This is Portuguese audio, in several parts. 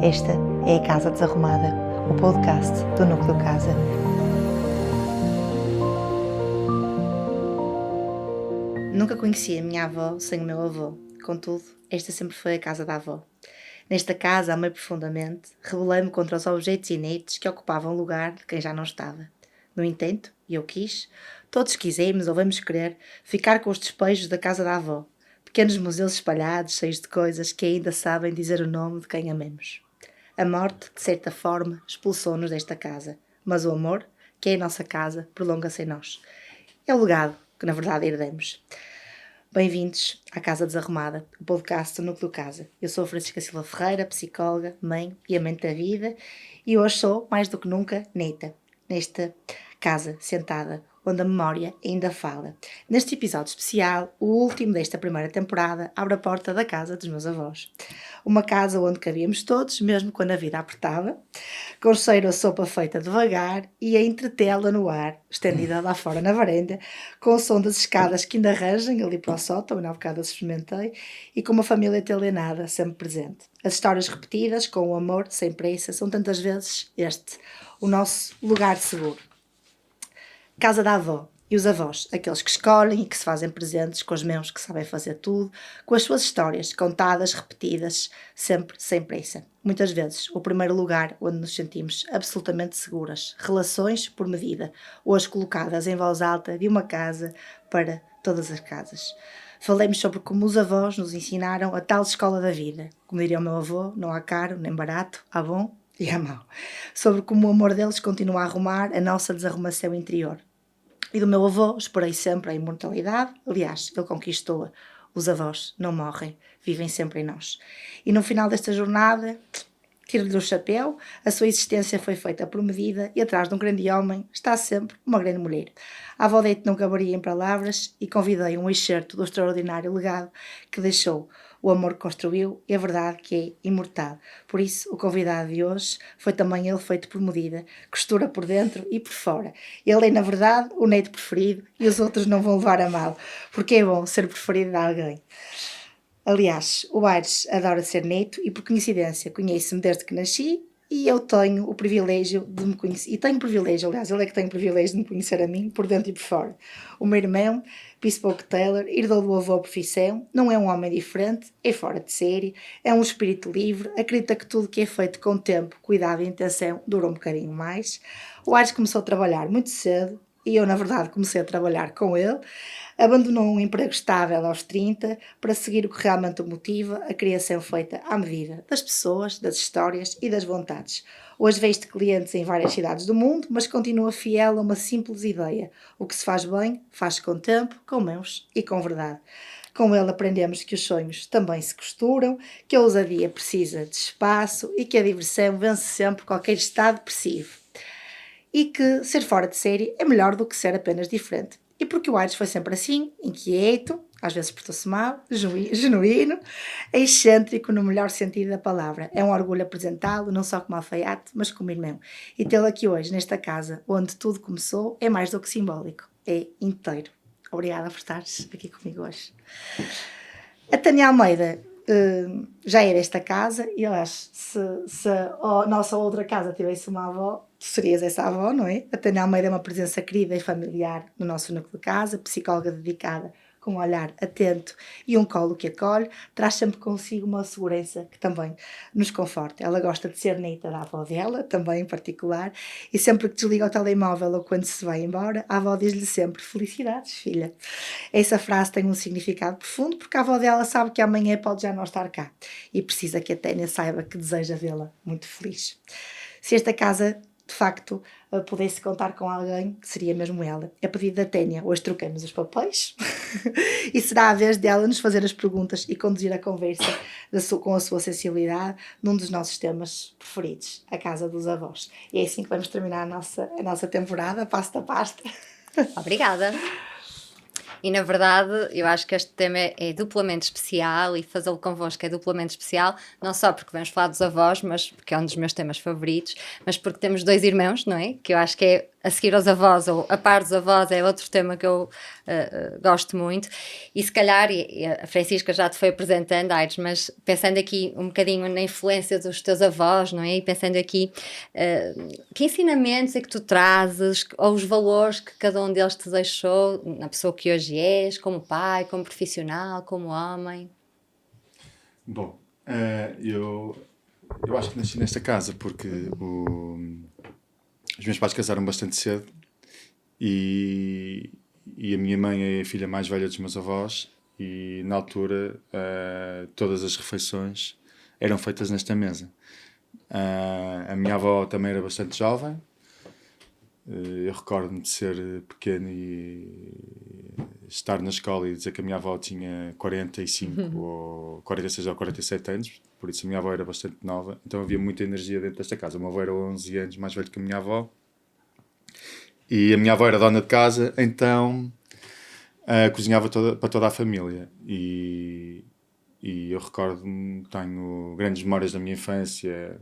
Esta é a Casa Desarrumada, o podcast do Núcleo Casa. Nunca conheci a minha avó sem o meu avô, contudo, esta sempre foi a casa da avó. Nesta casa, amei profundamente, rebelei-me contra os objetos inertes que ocupavam o lugar de quem já não estava. No entanto, eu quis, todos quisemos ou vamos querer, ficar com os despejos da casa da avó, pequenos museus espalhados, cheios de coisas que ainda sabem dizer o nome de quem amemos. A morte, de certa forma, expulsou-nos desta casa, mas o amor, que é a nossa casa, prolonga-se em nós. É o legado que, na verdade, herdamos. Bem-vindos à Casa Desarrumada, o podcast do Núcleo Casa. Eu sou a Francisca Silva Ferreira, psicóloga, mãe e amante da vida, e hoje sou, mais do que nunca, neta, nesta casa sentada, onde a memória ainda fala. Neste episódio especial, o último desta primeira temporada, abre a porta da casa dos meus avós. Uma casa onde cabíamos todos, mesmo quando a vida apertava, com cheiro a sopa feita devagar e a entretê-la no ar, estendida lá fora na varanda, com o som das escadas que ainda rangem ali para o sótão, ainda há bocado as experimentei, e com uma família italianada sempre presente. As histórias repetidas, com o amor, sem pressa, são tantas vezes este, o nosso lugar seguro. Casa da avó e os avós, aqueles que escolhem e que se fazem presentes, com os meus que sabem fazer tudo, com as suas histórias, contadas, repetidas, sempre sem pressa. Muitas vezes, o primeiro lugar onde nos sentimos absolutamente seguras, relações por medida, hoje colocadas em voz alta de uma casa para todas as casas. Falemos sobre como os avós nos ensinaram a tal escola da vida. Como diria o meu avô, não há caro nem barato, há bom e há mau. Sobre como o amor deles continua a arrumar a nossa desarrumação interior. E do meu avô esperei sempre a imortalidade. Aliás, ele conquistou-a. Os avós não morrem, vivem sempre em nós. E no final desta jornada, tiro-lhe o chapéu, a sua existência foi feita por medida e atrás de um grande homem está sempre uma grande mulher. A avó Deite não caberia em palavras e convidei um excerto do extraordinário legado que deixou. O amor que construiu e a verdade que é imortal. Por isso, o convidado de hoje foi também ele feito por medida, costura por dentro e por fora. Ele é, na verdade, o neto preferido e os outros não vão levar a mal, porque é bom ser preferido de alguém. Aliás, o Aires adora ser neto e, por coincidência, conhece-me desde que nasci e eu tenho o privilégio de me conhecer. E tenho o privilégio, aliás, ele é que tem o privilégio de me conhecer a mim, por dentro e por fora. O meu irmão, Bespoke Taylor, herdou do avô a profissão, não é um homem diferente, é fora de série, é um espírito livre, acredita que tudo que é feito com tempo, cuidado e intenção dura um bocadinho mais. O Aires começou a trabalhar muito cedo e eu, na verdade, comecei a trabalhar com ele. Abandonou um emprego estável aos 30 para seguir o que realmente o motiva, a criação feita à medida das pessoas, das histórias e das vontades. Hoje vejo clientes em várias cidades do mundo, mas continua fiel a uma simples ideia. O que se faz bem, faz com tempo, com mãos e com verdade. Com ele aprendemos que os sonhos também se costuram, que a ousadia precisa de espaço e que a diversão vence sempre qualquer estado depressivo. E que ser fora de série é melhor do que ser apenas diferente. E porque o Aires foi sempre assim, inquieto, às vezes portou-se mal, genuíno, excêntrico no melhor sentido da palavra. É um orgulho apresentá-lo, não só como alfaiate, mas como irmão. E tê-lo aqui hoje, nesta casa, onde tudo começou, é mais do que simbólico, é inteiro. Obrigada por estares aqui comigo hoje. A Tânia Almeida já é desta casa e eu acho se a nossa outra casa tivesse uma avó, tu serias essa avó, não é? A Tânia Almeida é uma presença querida e familiar no nosso núcleo de casa, psicóloga dedicada, com um olhar atento e um colo que acolhe, traz sempre consigo uma segurança que também nos conforta. Ela gosta de ser neta da avó dela, também em particular, e sempre que desliga o telemóvel ou quando se vai embora, a avó diz-lhe sempre: felicidades, filha. Essa frase tem um significado profundo porque a avó dela sabe que amanhã pode já não estar cá e precisa que a Tânia saiba que deseja vê-la muito feliz. Se esta casa de facto pudesse contar com alguém, seria mesmo ela. A pedido da Tânia, hoje trocamos os papéis e será a vez dela nos fazer as perguntas e conduzir a conversa com a sua sensibilidade num dos nossos temas preferidos, a casa dos avós. E é assim que vamos terminar a nossa temporada, passo da pasta. Obrigada. E na verdade eu acho que este tema é duplamente especial e fazê-lo convosco é duplamente especial, não só porque vamos falar dos avós, mas porque é um dos meus temas favoritos, mas porque temos dois irmãos, não é? Que eu acho que é a seguir aos avós ou a par dos avós é outro tema que eu gosto muito. E se calhar, e a Francisca já te foi apresentando, Aires, mas pensando aqui um bocadinho na influência dos teus avós, não é? E pensando aqui, que ensinamentos é que tu trazes, ou os valores que cada um deles te deixou na pessoa que hoje és, como pai, como profissional, como homem? Bom, eu acho que nasci nesta casa porque os meus pais casaram bastante cedo e, e a minha mãe é a filha mais velha dos meus avós e na altura todas as refeições eram feitas nesta mesa. A minha avó também era bastante jovem. Eu recordo-me de ser pequeno e estar na escola e dizer que a minha avó tinha 45 ou 46 ou 47 anos, por isso a minha avó era bastante nova, então havia muita energia dentro desta casa. O meu avô era 11 anos mais velho que a minha avó e a minha avó era dona de casa, então cozinhava para toda a família e eu recordo-me, tenho grandes memórias da minha infância,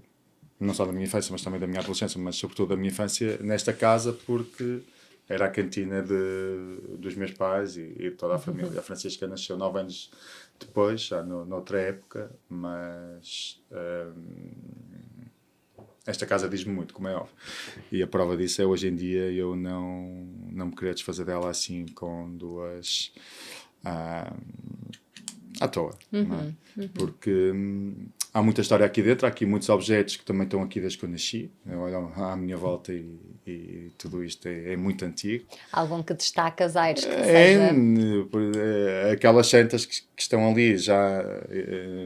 não só da minha infância, mas também da minha adolescência, mas sobretudo da minha infância nesta casa, porque era a cantina dos meus pais e de toda a família. A Francisca nasceu 9 anos depois, já noutra época, mas esta casa diz-me muito, como é óbvio. E a prova disso é hoje em dia eu não me querer desfazer dela assim com duas... à toa, não é? Porque há muita história aqui dentro, há aqui muitos objetos que também estão aqui desde que eu nasci. Eu olho à minha volta e tudo isto é muito antigo. Algum que destacas, Aires, que seja... Aquelas santas que estão ali já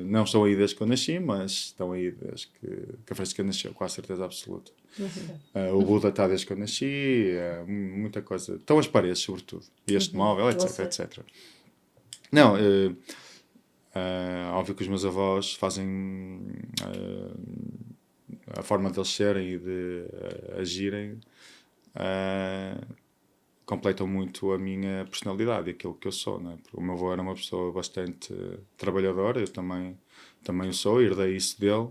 não estão aí desde que eu nasci, mas estão aí desde que a Francisca nasceu, com a certeza absoluta. O Buda está desde que eu nasci, muita coisa. Estão as paredes, sobretudo. E este móvel, etc, etc. Não, óbvio que os meus avós fazem a forma deles serem e de agirem completam muito a minha personalidade e aquilo que eu sou, não é? Porque o meu avô era uma pessoa bastante trabalhadora, eu também o sou, herdei isso dele,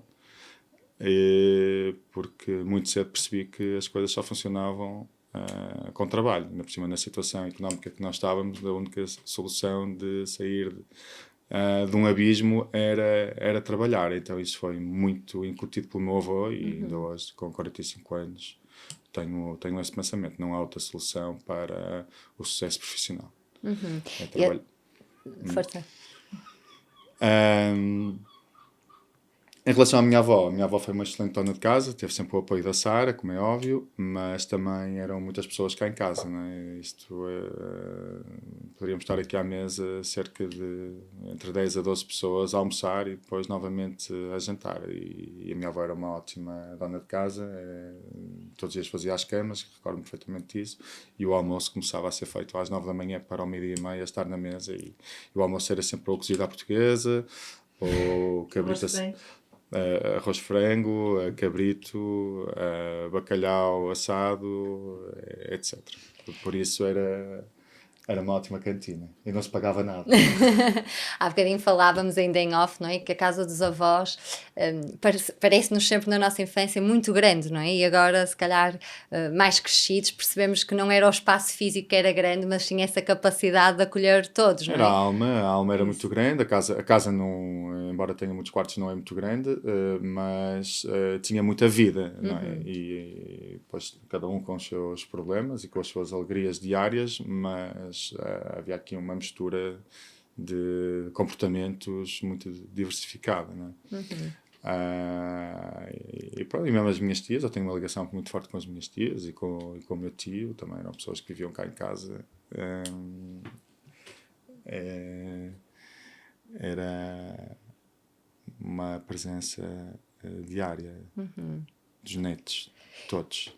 porque muito cedo percebi que as coisas só funcionavam com trabalho, ainda por cima na situação económica que nós estávamos, a única solução de sair de um abismo era trabalhar, então isso foi muito incutido pelo meu avô e ainda hoje, com 45 anos, tenho esse pensamento, não há outra solução para o sucesso profissional. É trabalho. Força. Em relação à minha avó foi uma excelente dona de casa, teve sempre o apoio da Sara, como é óbvio, mas também eram muitas pessoas cá em casa, não é? Poderíamos estar aqui à mesa cerca de entre 10 a 12 pessoas a almoçar e depois novamente a jantar. E a minha avó era uma ótima dona de casa, todos os dias fazia as camas, recordo-me perfeitamente disso, e o almoço começava a ser feito às 9 da manhã para ao meio-dia e meia, estar na mesa, e o almoço era sempre ou cozido à portuguesa, ou cabrito arroz de frango, cabrito, bacalhau assado, etc. Por isso era uma ótima cantina e não se pagava nada. Há bocadinho falávamos ainda em off, não é? Que a casa dos avós parece-nos sempre na nossa infância muito grande, não é? E agora, se calhar, mais crescidos, percebemos que não era o espaço físico que era grande, mas sim essa capacidade de acolher todos, não é? Era a alma era muito grande, a casa não, embora tenha muitos quartos, não é muito grande, mas tinha muita vida, não é? E depois cada um com os seus problemas e com as suas alegrias diárias, mas havia aqui uma mistura de comportamentos muito diversificada, não é? E pronto, e mesmo as minhas tias, eu tenho uma ligação muito forte com as minhas tias e com o meu tio, também eram pessoas que viviam cá em casa. Era uma presença diária dos netos, todos.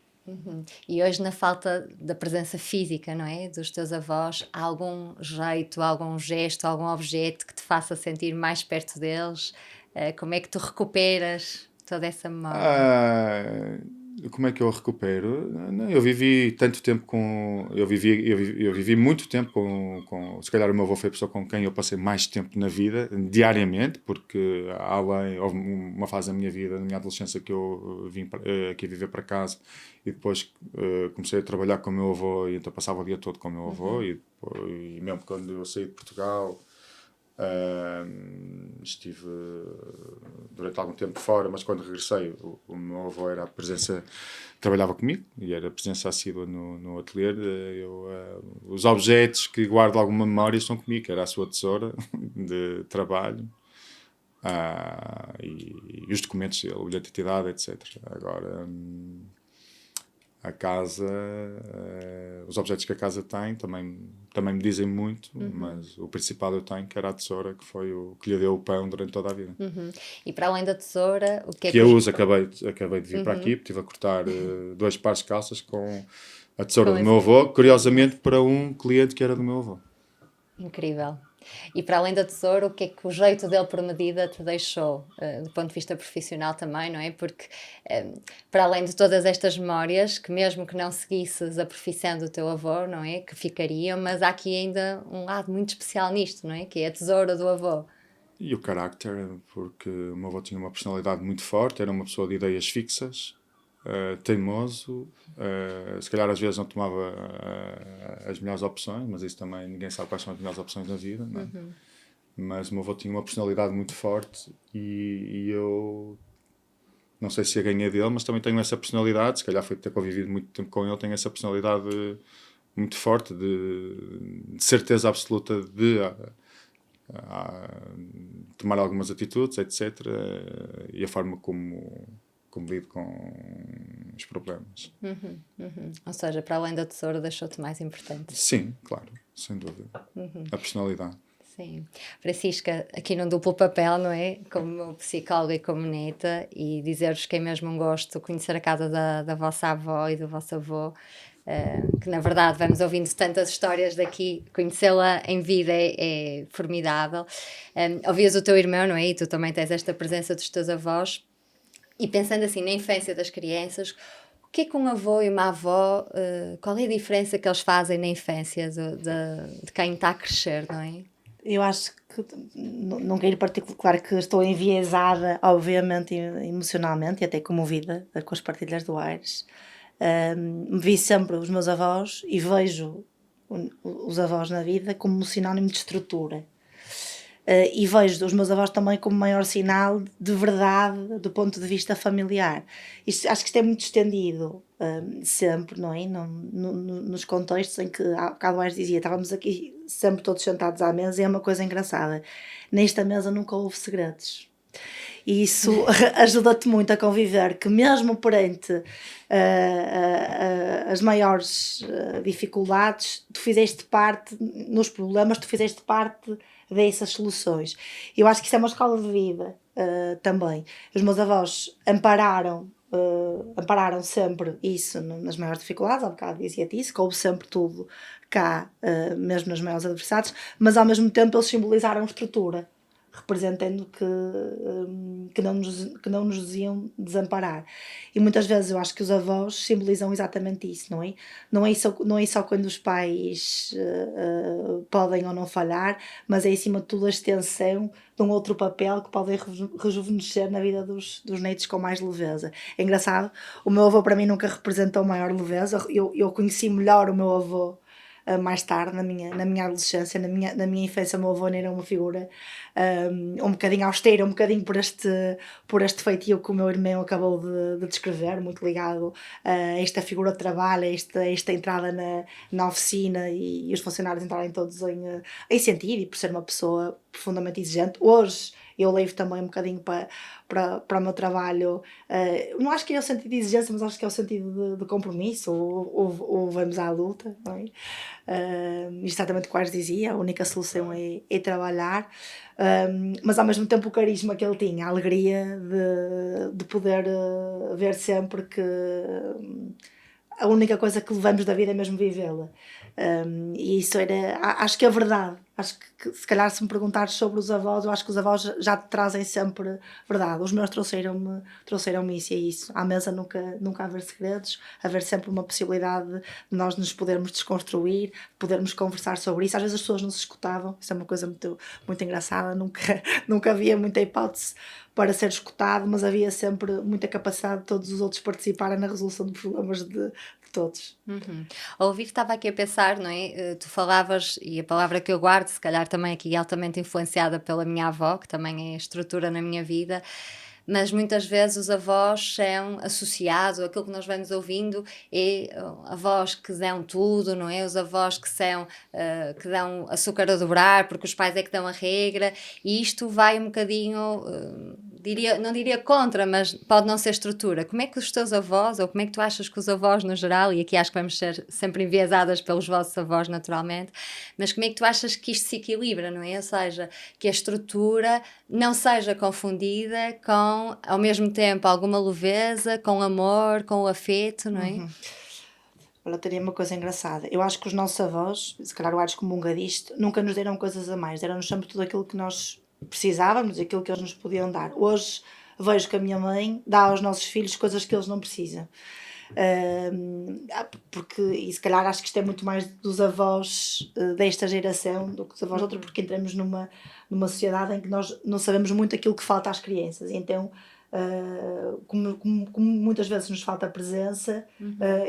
E hoje, na falta da presença física, não é? Dos teus avós, há algum jeito, algum gesto, algum objeto que te faça sentir mais perto deles? Como é que tu recuperas toda essa memória? como é que eu recupero? Não, eu vivi tanto tempo com. Eu vivi muito tempo com. Se calhar o meu avô foi a pessoa com quem eu passei mais tempo na vida, diariamente, porque houve uma fase da minha vida, na minha adolescência, que eu vim aqui viver para casa e depois comecei a trabalhar com o meu avô e então passava o dia todo com o meu avô e mesmo quando eu saí de Portugal. Estive durante algum tempo fora, mas quando regressei, o meu avô era a presença, trabalhava comigo e era a presença assídua no ateliê. Os objetos que guardo alguma memória estão comigo, que era a sua tesoura de trabalho e os documentos dele, o bilhete de identidade, etc. Agora. A casa, os objetos que a casa tem também me dizem muito, mas o principal eu tenho, que era a tesoura, que foi o que lhe deu o pão durante toda a vida. E para além da tesoura, o que é Que eu uso, acabei de vir para aqui, estive a cortar 2 pares de calças com a tesoura Com do meu avô, curiosamente para um cliente que era do meu avô. Incrível. E para além da tesoura, o que é que o jeito dele por medida te deixou, do ponto de vista profissional também, não é? Porque para além de todas estas memórias, que mesmo que não seguisses a profissão do teu avô, não é? Que ficariam, mas há aqui ainda um lado muito especial nisto, não é? Que é a tesoura do avô. E o carácter, porque o meu avô tinha uma personalidade muito forte, era uma pessoa de ideias fixas, teimoso, se calhar às vezes não tomava as melhores opções, mas isso também ninguém sabe quais são as melhores opções na vida, não é? Mas o meu avô tinha uma personalidade muito forte e eu não sei se a ganhei dele, mas também tenho essa personalidade, se calhar foi ter convivido muito tempo com ele, tenho essa personalidade muito forte de certeza absoluta de tomar algumas atitudes, etc. E a forma como lido com os problemas. Ou seja, para além da tesoura, deixou-te mais importante. Sim, claro, sem dúvida. A personalidade. Sim. Francisca, aqui num duplo papel, não é? Como psicóloga e como neta, e dizer-vos que é mesmo um gosto conhecer a casa da vossa avó e do vosso avô, que na verdade vamos ouvindo tantas histórias daqui, conhecê-la em vida é formidável. Ouvias o teu irmão, não é? E tu também tens esta presença dos teus avós. E pensando assim na infância das crianças, o que é que um avô e uma avó, qual é a diferença que eles fazem na infância de quem está a crescer, não é? Eu acho que não quero particular, claro que estou enviesada, obviamente, emocionalmente e até comovida com as partilhas do Aires. Vi sempre os meus avós e vejo os avós na vida como um sinónimo de estrutura. E vejo os meus avós também como maior sinal de verdade do ponto de vista familiar. Acho que isto é muito estendido sempre, não é? Nos contextos em que há bocado mais dizia, estávamos aqui sempre todos sentados à mesa e é uma coisa engraçada. Nesta mesa nunca houve segredos. E isso ajuda-te muito a conviver, que mesmo perante as maiores dificuldades, tu fizeste parte, nos problemas, tu fizeste parte dessas soluções. Eu acho que isso é uma escola de vida também. Os meus avós ampararam sempre isso nas maiores dificuldades, há bocado dizia-te isso, que houve sempre tudo cá, mesmo nas maiores adversidades, mas ao mesmo tempo eles simbolizaram estrutura, representando que não nos iam desamparar. E muitas vezes eu acho que os avós simbolizam exatamente isso, não é? Não é só quando os pais podem ou não falhar, mas é em cima de tudo a extensão de um outro papel que podem rejuvenescer na vida dos netos com mais leveza. É engraçado, o meu avô para mim nunca representou maior leveza, eu conheci melhor o meu avô mais tarde, na minha adolescência, na minha infância. O meu avô era uma figura um bocadinho austera, um bocadinho por este feitio que o meu irmão acabou de descrever, muito ligado a esta figura de trabalho, a esta entrada na oficina e os funcionários entrarem todos em sentido, e por ser uma pessoa profundamente exigente. Hoje eu levo também um bocadinho para o meu trabalho, não acho que é o sentido de exigência, mas acho que é o sentido de compromisso, ou vamos à luta, não é? Exatamente o que o Aires dizia, a única solução é trabalhar, mas ao mesmo tempo o carisma que ele tinha, a alegria de poder ver sempre que a única coisa que levamos da vida é mesmo vivê-la. E isso era, acho que a verdade Acho que se calhar se me perguntares sobre os avós, eu acho que os avós já te trazem sempre verdade. Os meus trouxeram-me isso e é isso. À mesa nunca haver segredos, haver sempre uma possibilidade de nós nos podermos desconstruir, podermos conversar sobre isso. Às vezes as pessoas não se escutavam, isso é uma coisa muito engraçada, nunca havia muita hipótese para ser escutado, mas havia sempre muita capacidade de todos os outros participarem na resolução de problemas de todos. Ao ouvir, estava aqui a pensar, não é? Tu falavas, e a palavra que eu guardo, se calhar também aqui altamente influenciada pela minha avó, que também é estrutura na minha vida, mas muitas vezes os avós são associados, aquilo que nós vamos ouvindo é avós que dão tudo, não é? Os avós que dão açúcar a dobrar, porque os pais é que dão a regra, e isto vai um bocadinho, não diria contra, mas pode não ser estrutura. Como é que os teus avós, ou como é que tu achas que os avós no geral, e aqui acho que vamos ser sempre enviesadas pelos vossos avós naturalmente, mas como é que tu achas que isto se equilibra, não é? Ou seja, que a estrutura não seja confundida com, ao mesmo tempo, alguma leveza, com amor, com o afeto, não é? Olha, teria uma coisa engraçada. Eu acho que os nossos avós, se calhar o Aires Comunga disto, nunca nos deram coisas a mais. Deram-nos sempre tudo aquilo que nós precisávamos, aquilo que eles nos podiam dar. Hoje vejo que a minha mãe dá aos nossos filhos coisas que eles não precisam. Porque, e se calhar acho que isto é muito mais dos avós desta geração do que dos avós de outra, porque entramos numa sociedade em que nós não sabemos muito aquilo que falta às crianças, e então como muitas vezes nos falta a presença,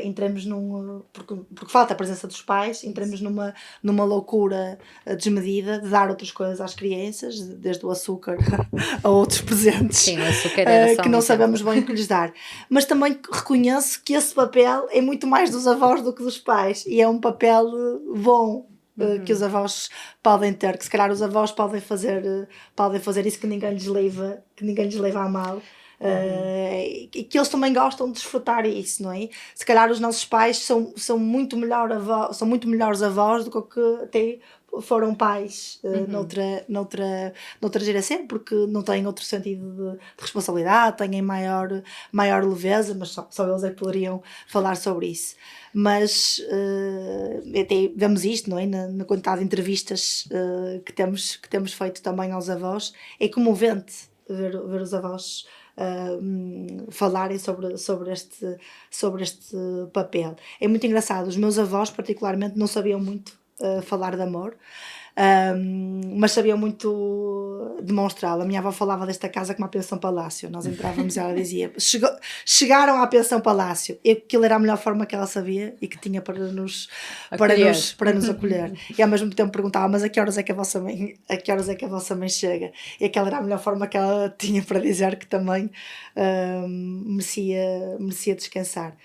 entramos porque falta a presença dos pais, entramos numa loucura desmedida de dar outras coisas às crianças, desde o açúcar a outros presentes. Sim, o açúcar era só que não sabemos bem o que lhes dar. Mas também reconheço que esse papel é muito mais dos avós do que dos pais, e é um papel bom que os avós podem ter, que se calhar os avós podem fazer isso, que ninguém lhes leva a mal. E que eles também gostam de desfrutar isso, não é? Se calhar os nossos pais são muito melhores avós do que até foram pais noutra geração, porque não têm outro sentido de responsabilidade, têm maior leveza, mas só eles é que poderiam falar sobre isso. Mas até vemos isto, não é? Na quantidade de entrevistas que temos feito também aos avós, é comovente ver os avós falarem sobre este papel. É muito engraçado. Os meus avós particularmente não sabiam muito falar de amor, mas sabiam muito demonstrá-lo. A minha avó falava desta casa como a pensão palácio. Nós entrávamos e ela dizia: chegaram à pensão palácio, e aquilo era a melhor forma que ela sabia e que tinha para nos acolher. E ao mesmo tempo perguntava: mas a que horas é que a vossa mãe chega? E aquela era a melhor forma que ela tinha para dizer que também merecia descansar.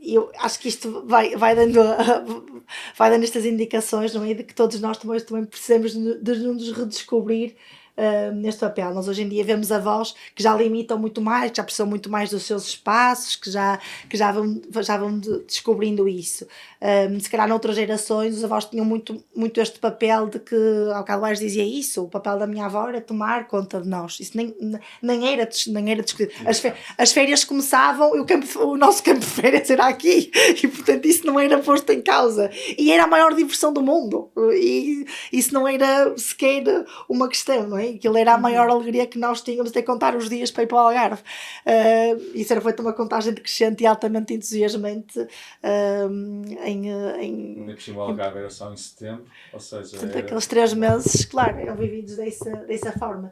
Eu acho que isto vai dando estas indicações, não é? De que todos nós também precisamos de nos redescobrir neste papel. Nós hoje em dia vemos avós que já limitam muito mais, que já precisam muito mais dos seus espaços, que já vão descobrindo isso. Se calhar noutras gerações os avós tinham muito este papel de que, ao bocado Aires dizia isso, o papel da minha avó era tomar conta de nós. Isso nem era discutido. As férias começavam e o nosso campo de férias era aqui, e portanto isso não era posto em causa, e era a maior diversão do mundo, e isso não era sequer uma questão, não é? Aquilo era a maior alegria que nós tínhamos de contar os dias para ir para o Algarve. Isso era feita uma contagem decrescente e altamente entusiasmante. O Algarve era só em setembro, ou seja... Portanto, aqueles 3 meses, claro, eram vividos dessa forma.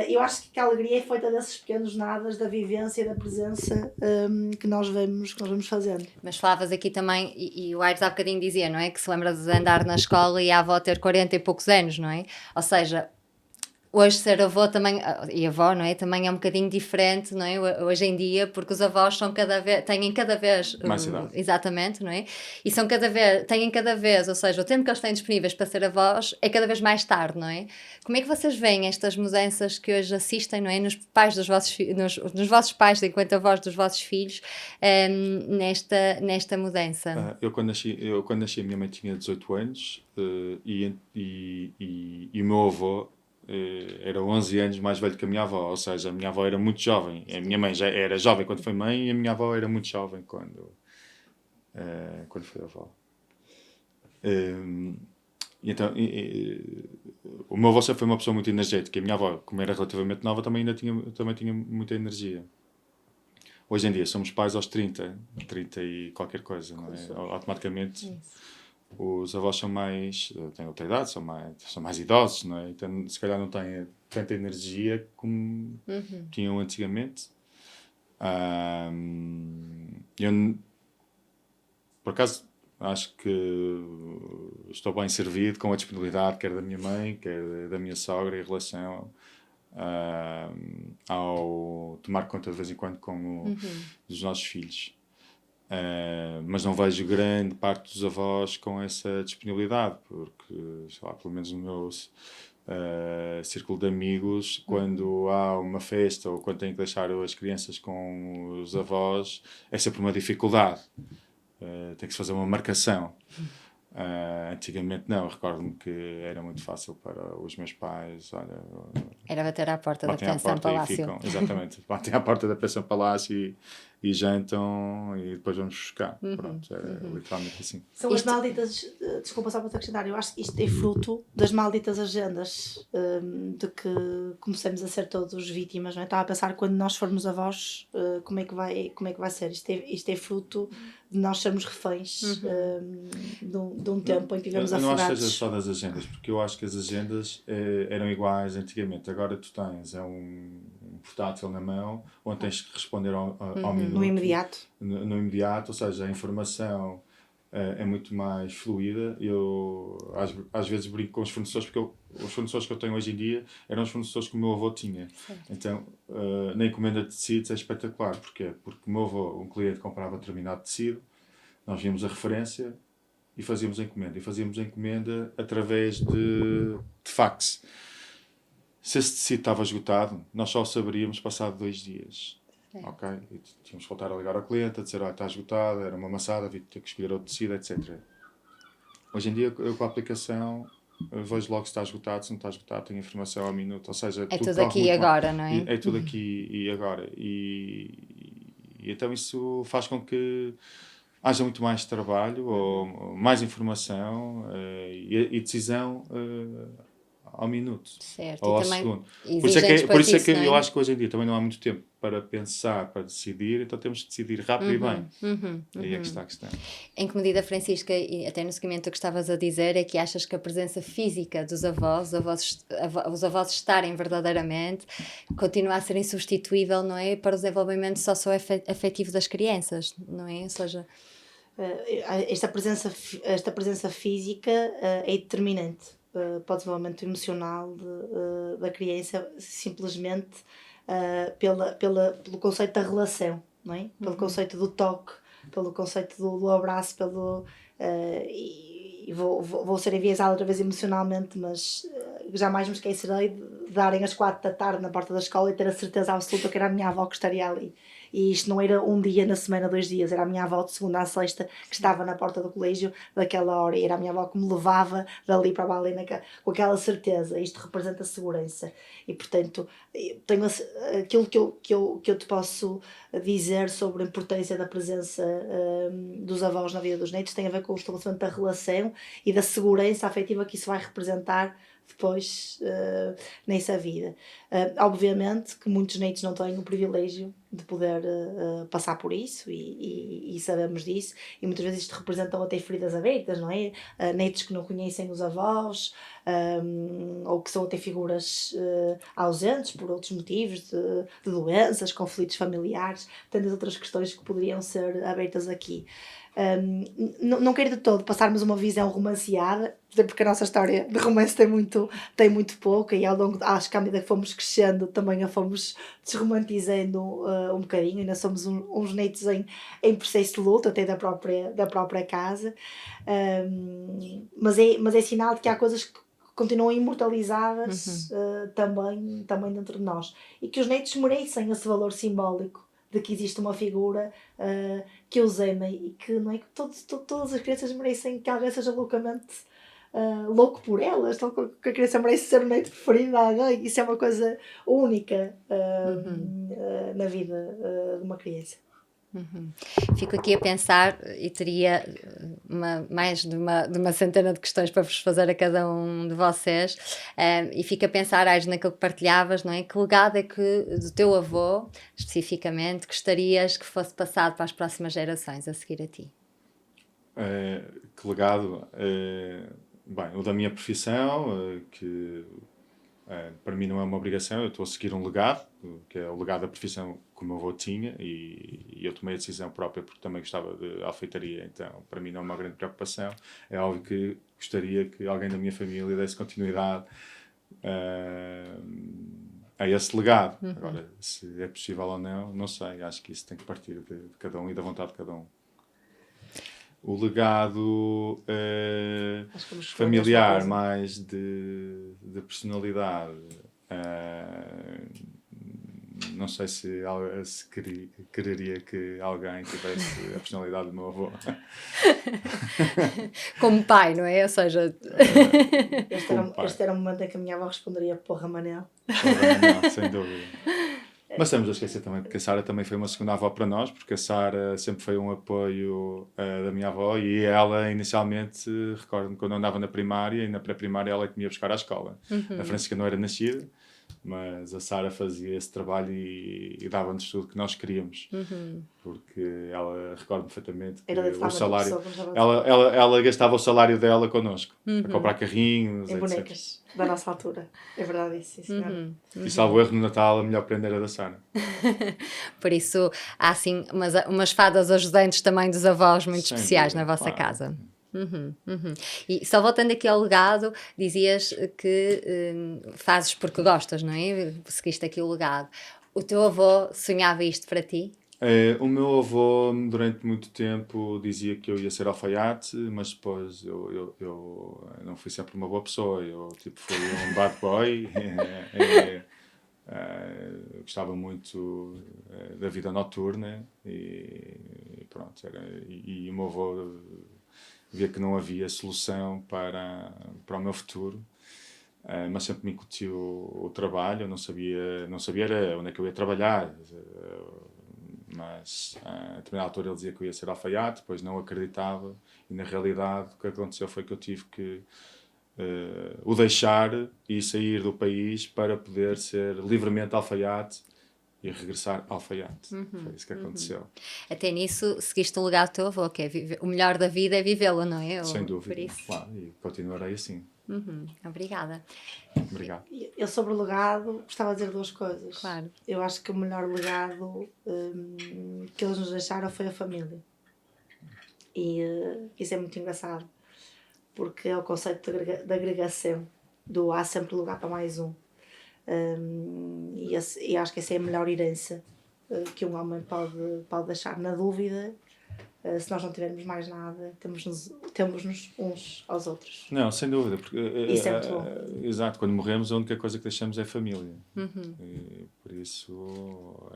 Eu acho que a alegria é feita desses pequenos nadas, da vivência, da presença que nós vamos fazendo. Mas falavas aqui também, e o Aires há bocadinho dizia, não é? Que se lembra de andar na escola e a avó ter 40 e poucos anos, não é? Ou seja... Hoje ser avô também, e avó, não é? Também é um bocadinho diferente, não é? Hoje em dia, porque os avós têm cada vez mais idade. Exatamente, não é? E têm cada vez, ou seja, o tempo que eles têm disponíveis para ser avós é cada vez mais tarde, não é? Como é que vocês veem estas mudanças que hoje assistem, não é? Nos pais dos vossos nos vossos pais, enquanto avós dos vossos filhos, nesta mudança? Eu quando nasci a minha mãe tinha 18 anos e o meu avô era 11 anos mais velho que a minha avó, ou seja, a minha avó era muito jovem. A minha mãe já era jovem quando foi mãe e a minha avó era muito jovem quando foi avó. E então, o meu avô sempre foi uma pessoa muito energética. E a minha avó, como era relativamente nova, também tinha muita energia. Hoje em dia somos pais aos 30 e qualquer coisa, não é? Automaticamente os avós têm outra idade, são mais idosos, não é? Então, se calhar não têm tanta energia como tinham antigamente. Eu, por acaso, acho que estou bem servido com a disponibilidade, quer da minha mãe, quer da minha sogra, em relação ao tomar conta de vez em quando dos nossos filhos. Mas não vejo grande parte dos avós com essa disponibilidade, porque, sei lá, pelo menos no meu círculo de amigos, quando há uma festa ou quando têm que deixar as crianças com os avós, é sempre uma dificuldade. Tem que se fazer uma marcação. Antigamente não, recordo-me que era muito fácil para os meus pais, olha, Era bater à porta da batem à pensão porta e palácio. ficam, exatamente, batem à porta da pensão palácio e jantam e depois vamos buscar. Pronto, era literalmente assim. São as malditas, desculpa só para te acrescentar, eu acho que isto é fruto das malditas agendas, de que começamos a ser todos vítimas, não é? Estava a pensar, quando nós formos avós, como é que vai ser? Isto é fruto de nós sermos reféns de um tempo em que vivemos Eu não acho que afogados. seja só das agendas, porque eu acho que as agendas eram iguais antigamente. Agora tu tens um portátil na mão, onde tens que responder ao minuto. No imediato. No imediato, ou seja, a informação é muito mais fluida. Eu às vezes brinco com os fornecedores, porque os fornecedores que eu tenho hoje em dia eram os fornecedores que o meu avô tinha. Então, na encomenda de tecidos é espetacular. Porquê? Porque o meu avô, um cliente comprava determinado tecido, nós víamos a referência e fazíamos a encomenda. E fazíamos a encomenda através de fax. Se esse tecido estava esgotado, nós só o saberíamos passado 2 dias. Ok? E tínhamos que voltar a ligar ao cliente, a dizer, está esgotado, era uma amassada, havia de ter que escolher outro tecido, etc. Hoje em dia, eu com a aplicação, vejo logo se está esgotado, se não está esgotado, tenho informação ao minuto. Ou seja, É tudo aqui e agora, não é? É tudo aqui e agora. E então isso faz com que haja muito mais trabalho, ou mais informação e decisão ao minuto, Certo. ou E ao também segundo. exigentes Por isso é para que isso, não é? eu acho que hoje em dia também não há muito tempo para pensar, para decidir, então temos que decidir rápido e bem. Aí é que está a questão. Em que medida, Francisca, e até no seguimento do que estavas a dizer, é que achas que a presença física dos avós, os avós estarem verdadeiramente, continua a ser insubstituível, não é? Para o desenvolvimento socioafetivo das crianças, não é? Ou seja, esta presença física é determinante para o desenvolvimento emocional da criança, simplesmente pelo conceito da relação, não é? Pelo conceito do toque, pelo conceito do abraço, e vou ser enviesada outra vez emocionalmente, mas jamais me esquecerei de darem às 4 da tarde na porta da escola e ter a certeza absoluta que era a minha avó que estaria ali. E isto não era um dia na semana, 2 dias, era a minha avó de segunda a sexta que estava na porta do colégio daquela hora, e era a minha avó que me levava dali para ali com aquela certeza. Isto representa segurança e, portanto, tenho aquilo que eu te posso dizer sobre a importância da presença dos avós na vida dos netos tem a ver com o estabelecimento da relação e da segurança afetiva que isso vai representar depois nessa vida. Obviamente que muitos netos não têm o privilégio de poder passar por isso e sabemos disso, e muitas vezes isto representam até feridas abertas, não é? Netos que não conhecem os avós, ou que são até figuras ausentes por outros motivos, de doenças, conflitos familiares, tantas outras questões que poderiam ser abertas aqui. Não quero de todo passarmos uma visão romanceada, porque a nossa história de romance tem muito pouco, e ao longo, acho que à medida que fomos crescendo também a fomos desromantizando um bocadinho. Ainda somos uns netos em processo de luta até da própria casa, mas é sinal de que há coisas que continuam imortalizadas também dentro de nós, e que os netos merecem esse valor simbólico de que existe uma figura que os ama, e que, não é, que todas as crianças merecem que alguém seja loucamente louco por elas, que a criança merece ser o neto preferido de alguém. Isso é uma coisa única na vida de uma criança. Fico aqui a pensar e teria mais de uma centena de questões para vos fazer a cada um de vocês, e fico a pensar, Aires, naquilo que partilhavas, não é? Que legado é que do teu avô, especificamente, gostarias que fosse passado para as próximas gerações a seguir a ti? Que legado? Bem, o da minha profissão, que para mim não é uma obrigação, eu estou a seguir um legado, que é o legado da profissão que o meu avô tinha, e eu tomei a decisão própria porque também gostava de alfeitaria, então para mim não é uma grande preocupação. É óbvio que gostaria que alguém da minha família desse continuidade a esse legado. Agora, se é possível ou não, não sei, acho que isso tem que partir de cada um e da vontade de cada um. O legado familiar, mais de personalidade, não sei se quereria que alguém tivesse a personalidade do meu avô. Como pai, não é? Ou seja... Este era um momento em que a minha avó responderia porra Manel. Não, sem dúvida. Mas estamos a esquecer também, porque a Sara também foi uma segunda avó para nós, porque a Sara sempre foi um apoio da minha avó, e ela inicialmente, recordo-me quando eu andava na primária e na pré-primária, ela que me ia buscar à escola. A Francisca não era nascida, mas a Sara fazia esse trabalho e dava-nos tudo que nós queríamos, porque ela, recordo-me perfeitamente que o salário, ela gastava o salário dela connosco, a comprar carrinhos, em etc. bonecas da nossa altura, é verdade isso, sim, senhora. E salvo erro, no Natal a melhor prenda era da Sara. Por isso há assim umas fadas ajudantes também dos avós muito Sem especiais dúvida, na vossa claro. casa. E só voltando aqui ao legado, dizias que fazes porque gostas, não é? Seguiste aqui o legado. O teu avô sonhava isto para ti? O meu avô, durante muito tempo, dizia que eu ia ser alfaiate, mas depois eu não fui sempre uma boa pessoa. Eu fui um bad boy. Eu gostava muito da vida noturna e pronto. E o meu avô via que não havia solução para o meu futuro. Mas sempre me incutiu o trabalho. Eu não sabia era onde é que eu ia trabalhar, mas a determinada altura ele dizia que eu ia ser alfaiate, depois não acreditava, e na realidade o que aconteceu foi que eu tive que o deixar e sair do país para poder ser livremente alfaiate e regressar alfaiate. Foi isso que aconteceu. Até nisso seguiste o legado do teu avô, que é o melhor da vida é vivê-lo, não é? Sem dúvida, claro, e continuarei assim. Obrigada. Obrigado. Eu, sobre o legado, gostava de dizer duas coisas. Claro. Eu acho que o melhor legado que eles nos deixaram foi a família. E isso é muito engraçado, porque é o conceito de agregação, do há sempre lugar para mais um. E acho que essa é a melhor herança que um homem pode deixar. Na dúvida, se nós não tivermos mais nada, temos-nos uns aos outros. Não, sem dúvida. Porque, isso é muito bom. Exato, quando morremos a única coisa que deixamos é a família. E, por isso,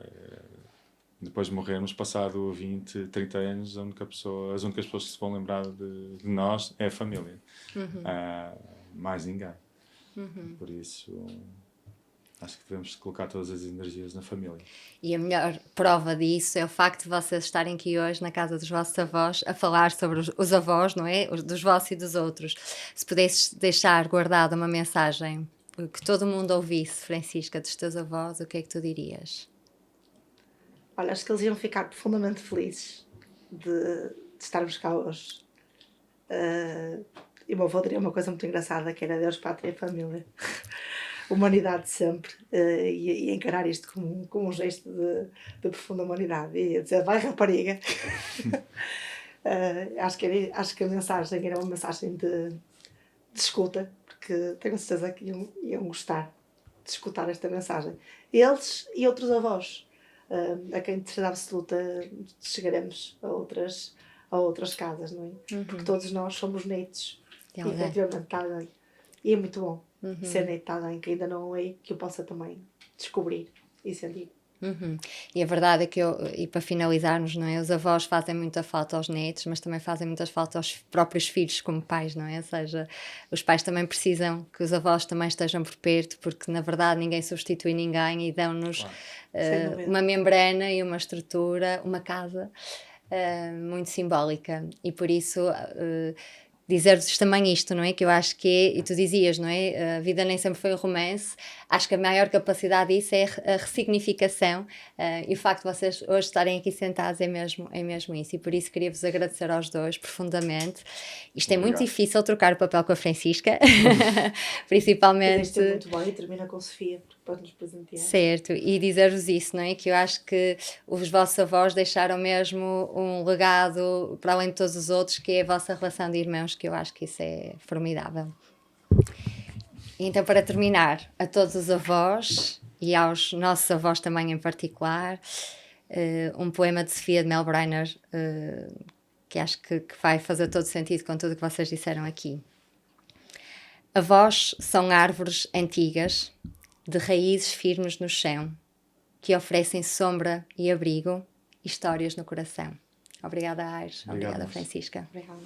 depois de morrermos, passado 20, 30 anos, as únicas pessoas que se vão lembrar de nós é a família. Mais ninguém. Por isso... acho que devemos colocar todas as energias na família. E a melhor prova disso é o facto de vocês estarem aqui hoje na casa dos vossos avós a falar sobre os avós, não é? Dos vossos e dos outros. Se pudesses deixar guardada uma mensagem que todo mundo ouvisse, Francisca, dos teus avós, o que é que tu dirias? Olha, acho que eles iam ficar profundamente felizes de estarmos cá hoje. E o meu avô diria uma coisa muito engraçada, que era Deus, Pátria e Família. Humanidade sempre, e encarar isto como um gesto de profunda humanidade, e dizer, vai rapariga. Acho que a mensagem era uma mensagem de escuta, porque tenho certeza que iam gostar de escutar esta mensagem. Eles e outros avós, a quem de certeza absoluta chegaremos a outras casas, não é? Porque todos nós somos netos, efetivamente, de alguém. E é muito bom ser neto de alguém que ainda não é, que eu possa também descobrir e sentir. E a verdade é que e para finalizarmos, não é? Os avós fazem muita falta aos netos, mas também fazem muita falta aos próprios filhos como pais, não é? Ou seja, os pais também precisam que os avós também estejam por perto, porque na verdade ninguém substitui ninguém e dão-nos uma membrana e uma estrutura, uma casa muito simbólica. E por isso dizer-vos também isto, não é? Que eu acho que é, e tu dizias, não é? A vida nem sempre foi um romance. Acho que a maior capacidade disso é a ressignificação, e o facto de vocês hoje estarem aqui sentados é mesmo isso. E por isso queria-vos agradecer aos dois profundamente. Isto é muito difícil trocar o papel com a Francisca, principalmente. Isto é muito bom e termina com Sofia, porque pode nos presentear. Certo, e dizer-vos isso, não é? Que eu acho que os vossos avós deixaram mesmo um legado para além de todos os outros, que é a vossa relação de irmãos, que eu acho que isso é formidável. E então, para terminar, a todos os avós e aos nossos avós também em particular, um poema de Sofia de Melbrenner, que acho que vai fazer todo sentido com tudo o que vocês disseram aqui. Avós são árvores antigas, de raízes firmes no chão, que oferecem sombra e abrigo, histórias no coração. Obrigada, Aires. Obrigada, Francisca. Obrigada.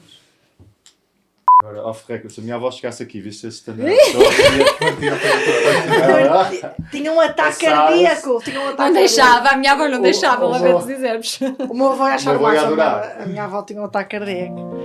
Agora, off record, se a minha avó chegasse aqui, viste esse stand Tinha um ataque cardíaco. Não deixava, a minha avó não deixava, lamento dizer-vos. O meu avô ia achar O meu avô ia mais. adorar. A minha avó tinha um ataque cardíaco.